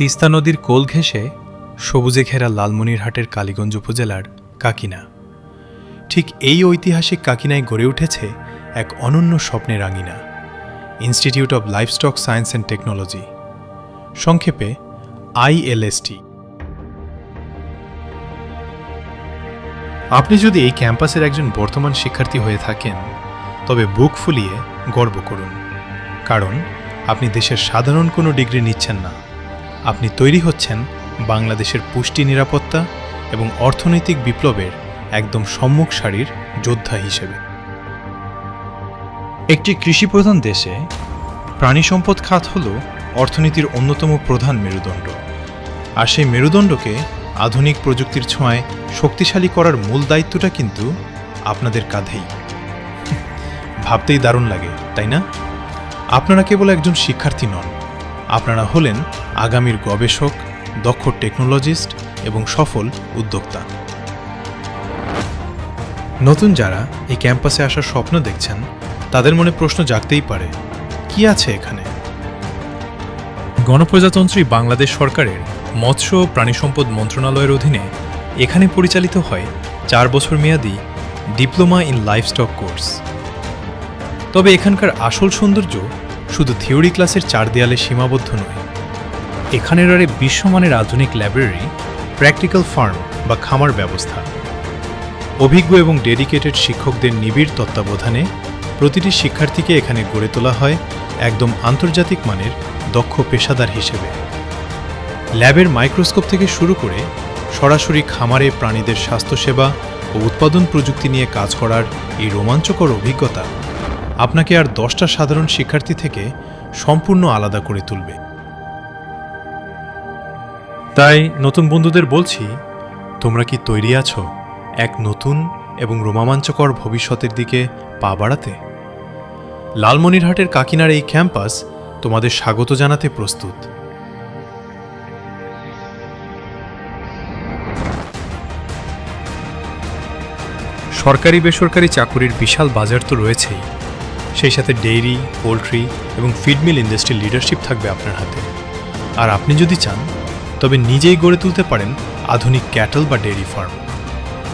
তিস্তা নদীর কোল ঘেঁষে সবুজে ঘেরা লালমনিরহাটের কালীগঞ্জ উপজেলার কাকিনা। ঠিক এই ঐতিহাসিক কাকিনায় গড়ে উঠেছে এক অনন্য স্বপ্নের আঙিনা, institute of livestock science and technology, সংক্ষেপে ILST। আপনি যদি এই ক্যাম্পাসের একজন বর্তমান শিক্ষার্থী হয়ে থাকেন, তবে বুক ফুলিয়ে গর্ব করুন, কারণ আপনি দেশের সাধারণ কোনো ডিগ্রি নিচ্ছেন না, আপনি তৈরি হচ্ছেন বাংলাদেশের পুষ্টি, নিরাপত্তা এবং অর্থনৈতিক বিপ্লবের একদম সম্মুখ সারির যোদ্ধা হিসেবে। একটি কৃষিপ্রধান দেশে প্রাণী সম্পদ খাত হল অর্থনীতির অন্যতম প্রধান মেরুদণ্ড, আর সেই মেরুদণ্ডকে আধুনিক প্রযুক্তির ছোঁয়ায় শক্তিশালী করার মূল দায়িত্বটা কিন্তু আপনাদের কাঁধেই। ভাবতেই দারুণ লাগে, তাই না? আপনারা কেবল একজন শিক্ষার্থী নন, আপনারা হলেন আগামীর গবেষক, দক্ষ টেকনোলজিস্ট এবং সফল উদ্যোক্তা। নতুন যারা এই ক্যাম্পাসে আসার স্বপ্ন দেখছেন, তাদের মনে প্রশ্ন জাগতেই পারে, কি আছে এখানে? গণপ্রজাতন্ত্রী বাংলাদেশ সরকারের মৎস্য ও প্রাণী সম্পদ মন্ত্রণালয়ের অধীনে এখানে পরিচালিত হয় 4 বছর মেয়াদী ডিপ্লোমা ইন লাইভস্টক কোর্স। তবে এখানকার আসল সৌন্দর্য শুধু থিওরি ক্লাসের 4 দেয়ালে সীমাবদ্ধ নয়। এখানে রয়ে বিশ্বমানের আধুনিক লাইব্রেরি, প্র্যাকটিক্যাল ফার্ম বা খামার ব্যবস্থা, অভিজ্ঞ এবং ডেডিকেটেড শিক্ষকদের নিবিড় তত্ত্বাবধানে প্রতিটি শিক্ষার্থীকে এখানে গড়ে তোলা হয় একদম আন্তর্জাতিক মানের দক্ষ পেশাদার হিসেবে। ল্যাবের মাইক্রোস্কোপ থেকে শুরু করে সরাসরি খামারে প্রাণীদের স্বাস্থ্যসেবা ও উৎপাদন প্রযুক্তি নিয়ে কাজ করার এই রোমাঞ্চকর অভিজ্ঞতা আপনাকে আর 10টা সাধারণ শিক্ষার্থী থেকে সম্পূর্ণ আলাদা করে তুলবে। তাই নতুন বন্ধুদের বলছি, তোমরা কি তৈরি আছো এক নতুন এবং রোমাঞ্চকর ভবিষ্যতের দিকে পা বাড়াতে? লালমনিরহাটের কাকিনার এই ক্যাম্পাস তোমাদের স্বাগত জানাতে প্রস্তুত। সরকারি বেসরকারি চাকুরির বিশাল বাজার তো রয়েছেই, সেই সাথে ডেইরি, পোলট্রি এবং ফিড মিল ইন্ডাস্ট্রির লিডারশিপ থাকবে আপনার হাতে। আর আপনি যদি চান, তবে নিজেই গড়ে তুলতে পারেন আধুনিক ক্যাটল বা ডেইরি ফার্ম,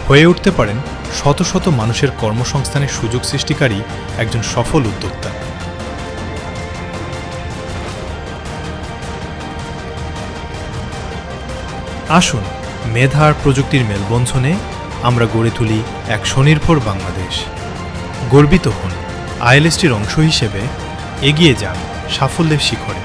হয়ে উঠতে পারেন শত শত মানুষের কর্মসংস্থানের সুযোগ সৃষ্টিকারী একজন সফল উদ্যোক্তা। আসুন, মেধা আর প্রযুক্তির মেলবন্ধনে আমরা গড়ে তুলি এক স্বনির্ভর বাংলাদেশ। গর্বিত হন, ILSTর অংশ হিসেবে এগিয়ে যান সাফল্যের শিখরে।